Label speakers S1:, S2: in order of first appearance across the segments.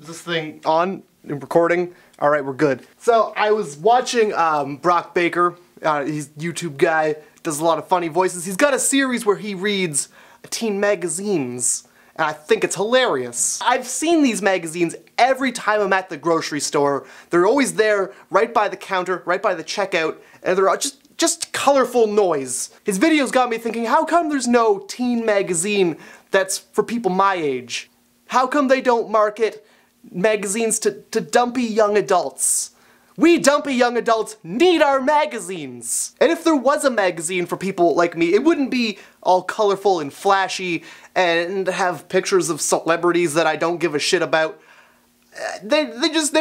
S1: this thing on and recording? All right, we're good. So I was watching Brock Baker. He's a YouTube guy, does a lot of funny voices. He's got a series where he reads teen magazines, and I think it's hilarious. I've seen these magazines every time I'm at the grocery store. They're always there, right by the counter, right by the checkout, and they're just colorful noise. His videos got me thinking, how come there's no teen magazine that's for people my age? How come they don't market magazines to dumpy young adults? We dumpy young adults need our magazines! And if there was a magazine for people like me, it wouldn't be all colorful and flashy and have pictures of celebrities that I don't give a shit about. They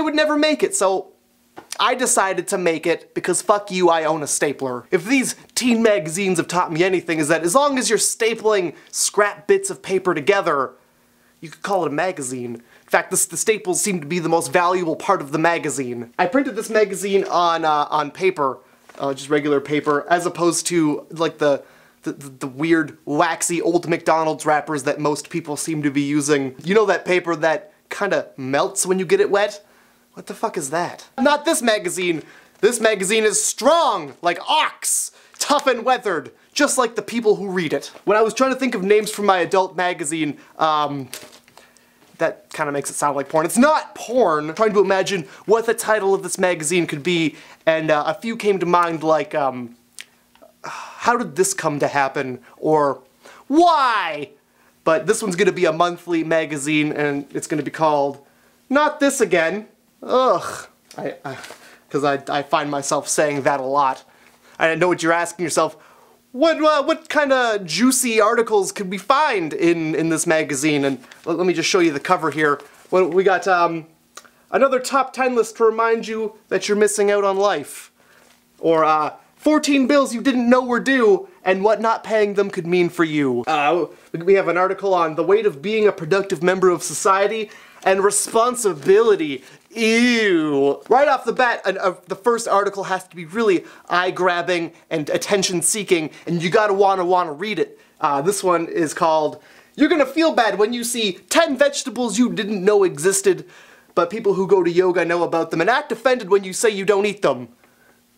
S1: would never make it, so I decided to make it because fuck you, I own a stapler. If these teen magazines have taught me anything, is that as long as you're stapling scrap bits of paper together, you could call it a magazine. In fact, the staples seem to be the most valuable part of the magazine. I printed this magazine on paper, just regular paper, as opposed to like the weird, waxy old McDonald's wrappers that most people seem to be using. You know that paper that kinda melts when you get it wet? What the fuck is that? Not this magazine! This magazine is strong, like ox! Tough and weathered, just like the people who read it. When I was trying to think of names for my adult magazine, that kind of makes it sound like porn. It's not porn. I'm trying to imagine what the title of this magazine could be, and a few came to mind like, how did this come to happen? Or, why? But this one's gonna be a monthly magazine, and it's gonna be called Not This Again. Ugh. Because I find myself saying that a lot. I know what you're asking yourself. What kind of juicy articles could we find in this magazine? And let me just show you the cover here. Well, we got another top 10 list to remind you that you're missing out on life. Or 14 bills you didn't know were due and what not paying them could mean for you. We have an article on the weight of being a productive member of society and responsibility. Ew. Right off the bat, the first article has to be really eye-grabbing and attention-seeking, and you gotta wanna read it. This one is called, You're Gonna Feel Bad When You See 10 Vegetables You Didn't Know Existed, but people who go to yoga know about them and act offended when you say you don't eat them.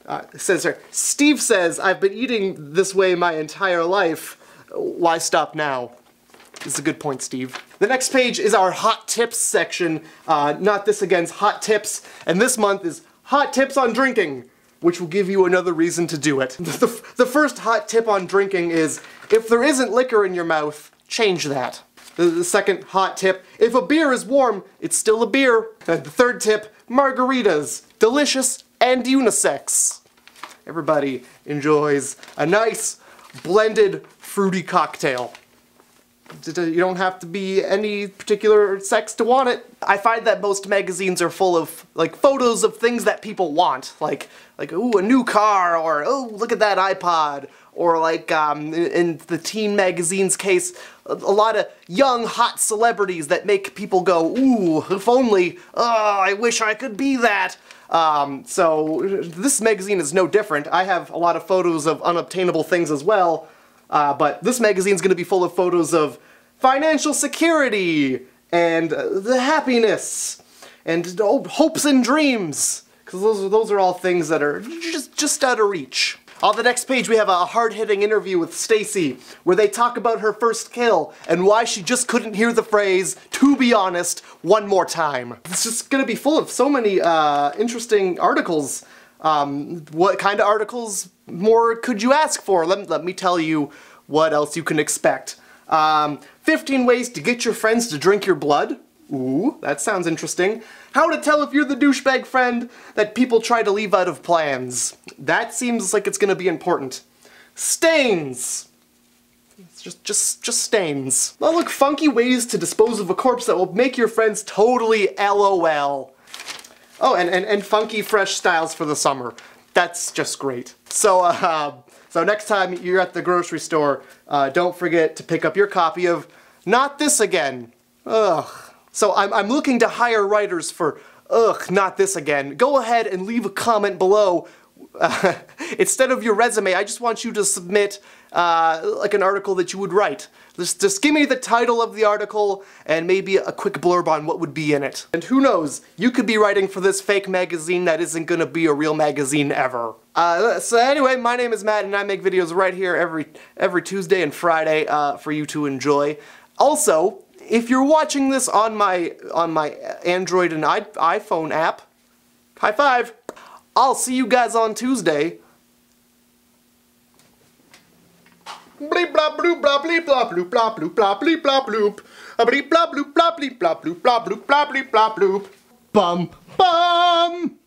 S1: It says here, Steve says, I've been eating this way my entire life. Why stop now? This is a good point, Steve. The next page is our Hot Tips section. Not This Again's Hot Tips. And this month is Hot Tips on Drinking, which will give you another reason to do it. The first hot tip on drinking is, if there isn't liquor in your mouth, change that. The second hot tip, if a beer is warm, it's still a beer. The third tip, margaritas. Delicious and unisex. Everybody enjoys a nice, blended, fruity cocktail. You don't have to be any particular sex to want it. I find that most magazines are full of, like, photos of things that people want. Like, ooh, a new car, or, oh, look at that iPod. Or, like, in the teen magazine's case, a lot of young, hot celebrities that make people go, ooh, if only, oh, I wish I could be that. So, this magazine is no different. I have a lot of photos of unobtainable things as well. But this magazine's gonna be full of photos of financial security, and the happiness, and hopes and dreams. Because those are all things that are just out of reach. On the next page we have a hard-hitting interview with Stacy, where they talk about her first kill, and why she just couldn't hear the phrase, "to be honest," one more time. It's just gonna be full of so many interesting articles. What kind of articles more could you ask for? Let me tell you what else you can expect. 15 ways to get your friends to drink your blood. Ooh, that sounds interesting. How to tell if you're the douchebag friend that people try to leave out of plans. That seems like it's gonna be important. Stains. It's just stains. Well, look, funky ways to dispose of a corpse that will make your friends totally LOL. Oh, and funky fresh styles for the summer. That's just great. So next time you're at the grocery store, don't forget to pick up your copy of Not This Again. Ugh. So I'm looking to hire writers for Ugh, Not This Again. Go ahead and leave a comment below instead of your resume, I just want you to submit like an article that you would write. Just give me the title of the article and maybe a quick blurb on what would be in it. And who knows, you could be writing for this fake magazine that isn't gonna be a real magazine ever. So anyway, my name is Matt and I make videos right here every Tuesday and Friday for you to enjoy. Also, if you're watching this on my Android and iPhone app, high five! I'll see you guys on Tuesday. Bleep blah bloop blah bleep blah bloop blah bloop blah bleep blah bloop. Bleep blah bloop blah bleep blah bloop blah bloop blah bleep blah bloop. Bum bum.